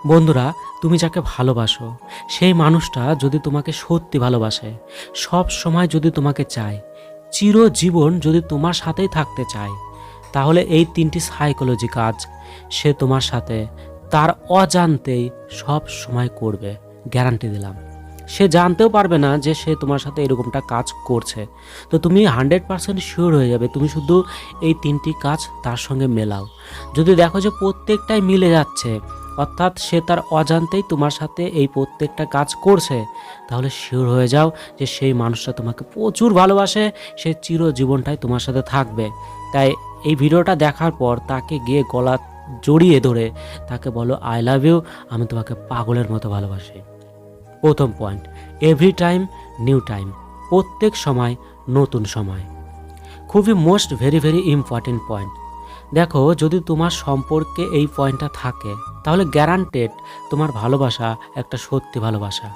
বন্ধুরা, তুমি যাকে ভালোবাসো সেই মানুষটা যদি তোমাকে সত্যি ভালোবাসে, সব সময় যদি তোমাকে চায়, চিরজীবন যদি তোমার সাথেই থাকতে চায়, তাহলে এই 3টি সাইকোলজি কাজ সে তোমার সাথে তার অজান্তেই সব সময় করবে, গ্যারান্টি দিলাম। সে জানতেও পারবে না যে সে তোমার সাথে এরকমটা কাজ করছে। তো তুমি 100% শিওর হয়ে যাবে, তুমি শুধু এই 3টি কাজ তার সঙ্গে মেলাও। যদি দেখো যে প্রত্যেকটাই মিলে যাচ্ছে, অর্থাৎ সে তার অজান্তেই তোমার সাথে এই প্রত্যেকটা কাজ করছে, তাহলে শিওর হয়ে যাও যে সেই মানুষটা তোমাকে প্রচুর ভালোবাসে, সে চিরজীবনটাই তোমার সাথে থাকবে। তাই এই ভিডিওটা দেখার পর তাকে গিয়ে গলা জড়িয়ে ধরে তাকে বলো, আই লাভ ইউ, আমি তোমাকে পাগলের মতো ভালোবাসি। প্রথম point, every time new time, প্রত্যেক সময় নতুন সময়। খুবই most very very important point. দেখো, যদি তোমার সম্পর্কে এই পয়েন্টটা থাকে, তাহলে গ্যারান্টেড তোমার ভালোবাসা একটা সত্যি ভালোবাসা,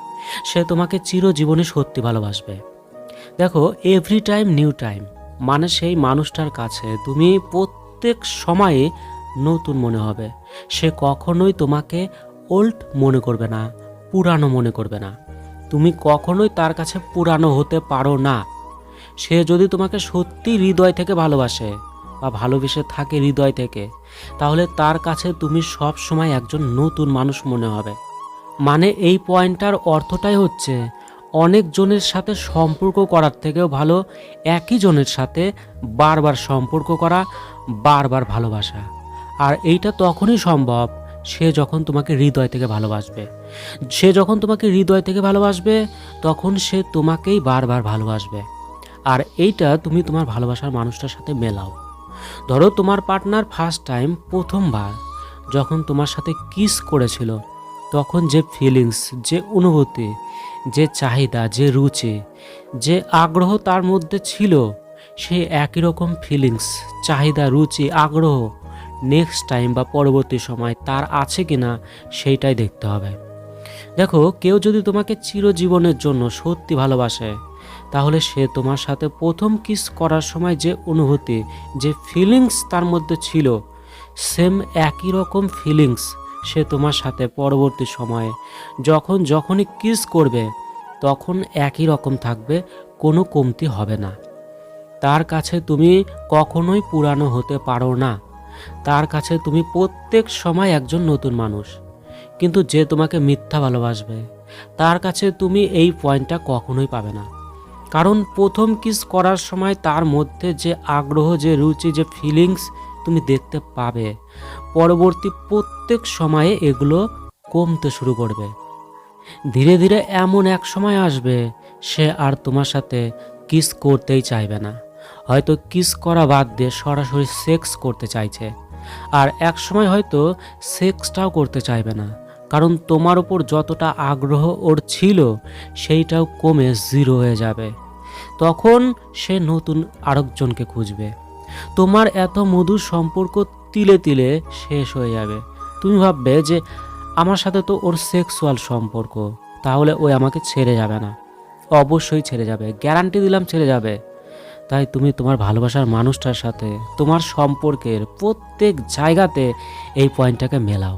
সে তোমাকে চিরজীবনে সত্যি ভালোবাসবে। দেখো, এভরি টাইম নিউ টাইম মানে সেই মানুষটার কাছে তুমি প্রত্যেক সময়ে নতুন মনে হবে। সে কখনোই তোমাকে ওল্ড মনে করবে না, পুরানো মনে করবে না। তুমি কখনোই তার কাছে পুরানো হতে পারো না। সে যদি তোমাকে সত্যি হৃদয় থেকে ভালোবাসে বা ভালোবেসে থাকে হৃদয় থেকে, তাহলে তার কাছে তুমি সব সময় একজন নতুন মানুষ মনে হবে। মানে এই পয়েন্টটার অর্থটাই হচ্ছে, অনেক জনের সাথে সম্পর্ক করার থেকেও ভালো একই জনের সাথে বারবার সম্পর্ক করা, বারবার ভালোবাসা। আর এইটা তখনই সম্ভব সে যখন তোমাকে হৃদয় থেকে ভালোবাসবে। সে যখন তোমাকে হৃদয় থেকে ভালোবাসবে, তখন সে তোমাকেই বারবার ভালোবাসবে। আর এইটা তুমি তোমার ভালোবাসার মানুষটার সাথে মেলাও। ধরো, তোমার পার্টনার ফার্স্ট টাইম, প্রথমবার যখন তোমার সাথে কিস করেছিল, তখন যে ফিলিংস, যে অনুভূতি, যে চাহিদা, যে রুচি, যে আগ্রহ তার মধ্যে ছিল, সেই একই রকম ফিলিংস, চাহিদা, রুচি, আগ্রহ নেক্সট টাইম বা পরবর্তী সময় তার আছে কিনা সেইটাই দেখতে হবে। দেখো, কেউ যদি তোমাকে চিরজীবনের জন্য সত্যি ভালোবাসে, তাহলে সে তোমার সাথে প্রথম কিস করার সময় যে অনুভূতি, যে ফিলিংস তার মধ্যে ছিল, সেম একই রকম ফিলিংস সে তোমার সাথে পরবর্তী সময়ে যখনই কিস করবে, তখন একই রকম থাকবে, কোনো কমতি হবে না। তার কাছে তুমি কখনোই পুরানো হতে পারো না। তার কাছে তুমি প্রত্যেক সময় একজন নতুন মানুষ। কিন্তু যে তোমাকে মিথ্যা ভালোবাসবে, তার কাছে তুমি এই পয়েন্টটা কখনোই পাবে না। কারণ প্রথম কিস করার সময় তার মধ্যে যে আগ্রহ, যে রুচি, যে ফিলিংস তুমি দেখতে পাবে, পরবর্তী প্রত্যেক সময়ে এগুলো কমতে শুরু করবে। ধীরে ধীরে এমন এক সময় আসবে, সে আর তোমার সাথে কিস করতেই চাইবে না। হয়তো কিস করা বাদ দিয়ে সরাসরি সেক্স করতে চাইছে। আর এক সময় হয়তো সেক্সটাও করতে চাইবে না, কারণ তোমার উপর যতটা আগ্রহ ওর ছিল, সেইটাও কমে জিরো হয়ে যাবে। তখন সে নতুন আরেকজনকে খুঁজবে। তোমার এত মধুর সম্পর্ক তিলে তিলে শেষ হয়ে যাবে। তুমি ভাববে যে আমার সাথে তো ওর সেক্সুয়াল সম্পর্ক, তাহলে ওই আমাকে ছেড়ে যাবে না। অবশ্যই ছেড়ে যাবে, গ্যারান্টি দিলাম ছেড়ে যাবে। তাই তুমি তোমার ভালোবাসার মানুষটার সাথে তোমার সম্পর্কের প্রত্যেক জায়গাতে এই পয়েন্টটাকে মেলাও।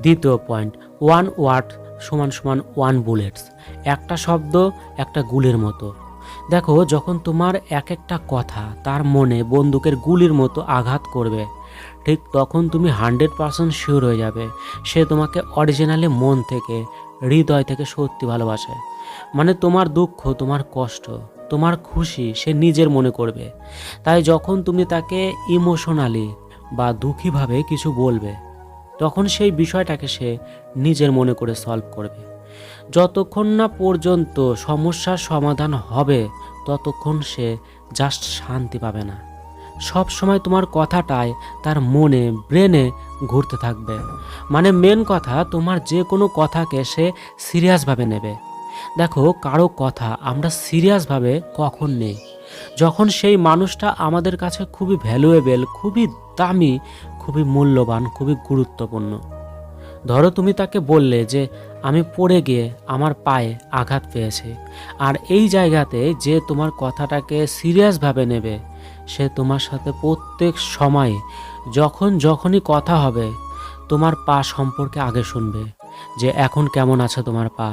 দ্বিতীয় পয়েন্ট, ওয়ান ওয়ার্ড সমান সমান ওয়ান বুলেটস, একটা শব্দ একটা গুলির মতো। দেখো, যখন তোমার এক একটা কথা তার মনে বন্দুকের গুলির মতো আঘাত করবে, ঠিক তখন তুমি 100% শিওর হয়ে যাবে সে তোমাকে অরিজিনালি মন থেকে, হৃদয় থেকে সত্যি ভালোবাসে। মানে তোমার দুঃখ, তোমার কষ্ট, তোমার খুশি সে নিজের মনে করবে। তাই যখন তুমি তাকে ইমোশনালি বা দুঃখীভাবে কিছু বলবে, তখন সেই বিষয়টাকে সে নিজের মনে করে সলভ করবে। যতক্ষণ না পর্যন্ত সমস্যার সমাধান হবে, ততক্ষণ সে জাস্ট শান্তি পাবে না। সব সময় তোমার কথাটাই তার মনে, ব্রেনে ঘুরতে থাকবে। মানে মেন কথা, তোমার যে কোনো কথাকে সে সিরিয়াসভাবে নেবে। দেখো, কারো কথা আমরা সিরিয়াসভাবে কখন নেই? যখন সেই মানুষটা আমাদের কাছে খুবই ভ্যালুয়েবল, খুবই দামি, খুবই মূল্যবান, খুবই গুরুত্বপূর্ণ। ধরো, তুমি তাকে বললে যে আমি পড়ে গিয়ে আমার পায়ে আঘাত পেয়েছে, আর এই জায়গাতে যে তোমার কথাটাকে সিরিয়াসভাবে নেবে, সে তোমার সাথে প্রত্যেক সময়ে যখনই কথা হবে, তোমার পা সম্পর্কে আগে শুনবে, যে এখন কেমন আছে তোমার পা,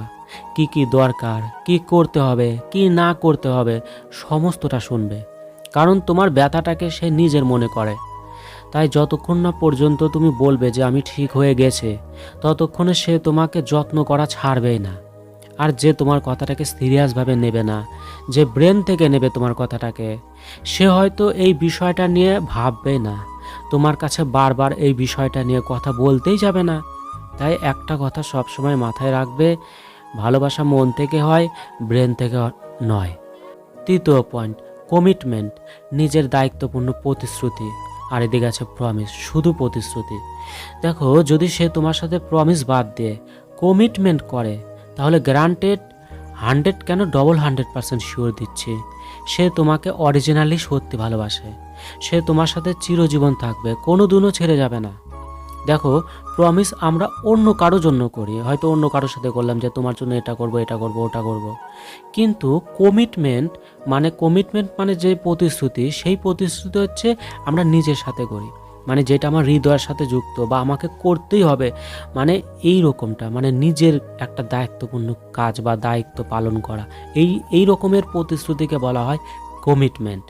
কি কি দরকার, কি করতে হবে, কি না করতে হবে, সমস্তটা শুনবে। কারণ তোমার ব্যথাটাকে সে নিজের মনে করে। তাই যতক্ষণ না পর্যন্ত তুমি বলবে যে আমি ঠিক হয়ে গেছে, ততক্ষণে সে তোমাকে যত্ন করা ছাড়বেই না। আর যে তোমার কথাটাকে সিরিয়াসভাবে নেবে না, যে ব্রেন থেকে নেবে তোমার কথাটাকে, সে হয়তো এই বিষয়টা নিয়ে ভাববে না, তোমার কাছে বারবার এই বিষয়টা নিয়ে কথা বলতেই যাবে না। তাই একটা কথা সবসময় মাথায় রাখবে, ভালোবাসা মন থেকে হয়, ব্রেন থেকে নয়। তৃতীয় পয়েন্ট, কমিটমেন্ট, নিজের দায়িত্বপূর্ণ প্রতিশ্রুতি। আর এদিকে আছে প্রমিস, শুধু প্রতিশ্রুতি। দেখো, যদি সে তোমার সাথে প্রমিস বাদ দিয়ে কমিটমেন্ট করে, তাহলে গ্রান্টেড 100 কেন, ডবল 100% শিওর দিচ্ছি, সে তোমাকে অরিজিনালি সত্যি ভালোবাসে। সে তোমার সাথে চিরজীবন থাকবে, কোনো দিনও ছেড়ে যাবে না। দেখো, প্রমিস আমরা অন্য কারোর জন্য করি, হয়তো অন্য কারোর সাথে করলাম যে তোমার জন্য এটা করব, এটা করব, ওটা করব। কিন্তু কমিটমেন্ট মানে যে প্রতিশ্রুতি, সেই প্রতিশ্রুতি হচ্ছে আমরা নিজের সাথে করি, মানে যেটা আমার হৃদয়ের সাথে যুক্ত বা আমাকে করতেই হবে, মানে এই রকমটা, মানে নিজের একটা দায়িত্বপূর্ণ কাজ বা দায়িত্ব পালন করা, এই রকমের প্রতিশ্রুতিকে বলা হয় কমিটমেন্ট।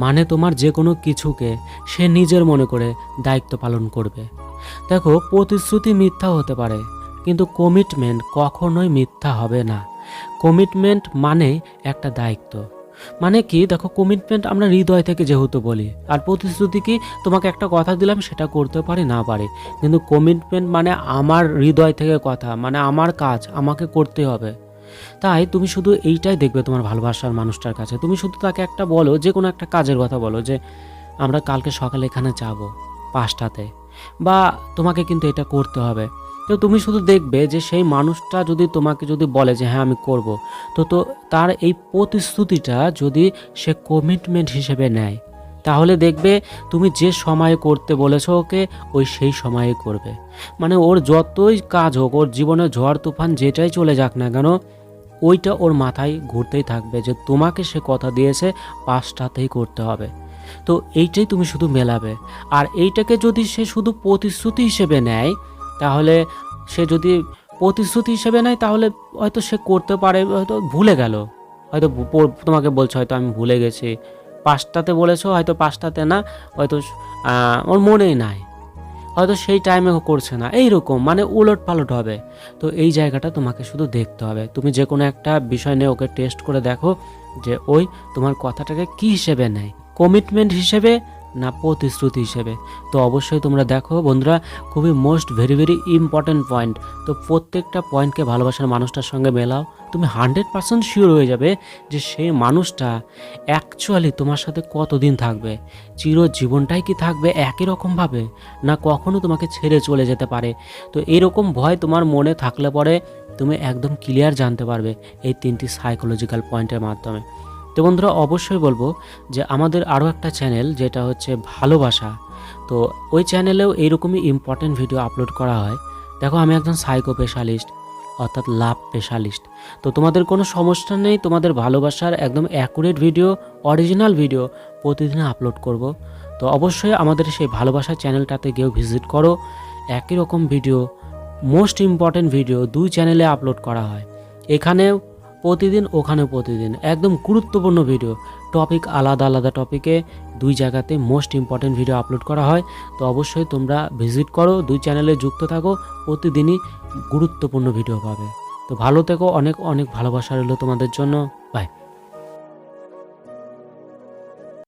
মানে তোমার যে কোনো কিছুকে সে নিজের মনে করে দায়িত্ব পালন করবে। দেখো, প্রতিশ্রুতি মিথ্যা হতে পারে, কিন্তু কমিটমেন্ট কখনোই মিথ্যা হবে না। কমিটমেন্ট মানে একটা দায়িত্ব। মানে কি, দেখো, কমিটমেন্ট আমরা হৃদয় থেকে যেহেতু বলি, আর প্রতিশ্রুতি কি, তোমাকে একটা কথা দিলাম, সেটা করতে পারি না পারি, কিন্তু কমিটমেন্ট মানে আমার হৃদয় থেকে কথা, মানে আমার কাজ আমাকে করতে হবে। তাই তুমি শুধু এইটাই দেখবে তোমার ভালোবাসার মানুষটার কাছে, তুমি শুধু তাকে একটা বলো, যে কোনো একটা কাজের কথা বলো, যে আমরা কালকে সকালে এখানে যাব 5টাতে, বা তোমাকে কিন্তু এটা করতে হবে। তো তুমি শুধু দেখবে যে সেই মানুষটা যদি তোমাকে যদি বলে যে হ্যাঁ আমি করব, তো তার এই প্রতিশ্রুতিটা যদি সে কমিটমেন্ট হিসেবে নেয়, তাহলে দেখবে তুমি যে সময়ে করতে বলেছো ওকে, ওই সেই সময়ে করবে। মানে ওর যতই কাজ হোক, ওর জীবনে ঝড় তুফান যেটাই চলে যাক না কেন, ওইটা ওর মাথায় ঘুরতেই থাকবে যে তোমাকে সে কথা দিয়েছে 5টাতেই করতে হবে। তো এইটাই তুমি শুধু মেলাবে। আর এইটাকে যদি সে শুধু প্রতিশ্রুতি হিসেবে নেয়, তাহলে সে যদি প্রতিশ্রুতি হিসেবে নেয়, তাহলে হয়তো সে করতে পারে, হয়তো ভুলে গেল, হয়তো তোমাকে বলছে হয়তো আমি ভুলে গেছি, 5টাতে বলেছো, হয়তো 5টাতে না, হয়তো ওর মনেই নাই, হয়তো সেই টাইমে করছে না, এইরকম মানে উলট পালট হবে। তো এই জায়গাটা তোমাকে শুধু দেখতে হবে। তুমি যে কোনো একটা বিষয় নিয়ে ওকে টেস্ট করে দেখো যে ওই তোমার কথাটাকে কী হিসেবে নেয়, কমিটমেন্ট হিসেবে না প্রতিশ্রুতি হিসেবে। তো অবশ্যই তোমরা দেখো বন্ধুরা, খুবই মোস্ট ভেরি ইম্পর্ট্যান্ট পয়েন্ট। তো প্রত্যেকটা পয়েন্টকে ভালোবাসার মানুষটার সঙ্গে মেলাও, তুমি 100% শিওর হয়ে যাবে যে সেই মানুষটা অ্যাকচুয়ালি তোমার সাথে কতদিন থাকবে, চিরজীবনটাই কি থাকবে একই রকমভাবে, না কখনো তোমাকে ছেড়ে চলে যেতে পারে। তো এরকম ভয় তোমার মনে থাকলে পরে তুমি একদম ক্লিয়ার জানতে পারবে এই 3টি সাইকোলজিক্যাল পয়েন্টের মাধ্যমে। তো বন্ধুরা, অবশ্যই বলবো যে আমাদের আরও একটা চ্যানেল, যেটা হচ্ছে ভালোবাসা, তো ওই চ্যানেলেও এইরকমই ইম্পর্টেন্ট ভিডিও আপলোড করা হয়। দেখো, আমি একজন সাইকো স্পেশালিস্ট, অর্থাৎ লাভ স্পেশালিস্ট। তো তোমাদের কোনো সমস্যা নেই, তোমাদের ভালোবাসার একদম অ্যাকুরেট ভিডিও, অরিজিনাল ভিডিও প্রতিদিন আপলোড করব। তো অবশ্যই আমাদের সেই ভালোবাসার চ্যানেলটাতে গিয়েও ভিজিট করো। একই রকম ভিডিও, মোস্ট ইম্পর্টেন্ট ভিডিও 2 চ্যানেলে আপলোড করা হয়, এখানেও প্রতিদিন, ওখানেও প্রতিদিন, একদম গুরুত্বপূর্ণ ভিডিও, টপিক আলাদা আলাদা টপিকে 2 জায়গাতে মোস্ট ইম্পর্টেন্ট ভিডিও আপলোড করা হয়। তো অবশ্যই তোমরা ভিজিট করো, 2 চ্যানেলে যুক্ত থাকো, প্রতিদিনই গুরুত্বপূর্ণ ভিডিও পাবে। তো ভালো থেকো, অনেক অনেক ভালোবাসা রইল তোমাদের জন্য।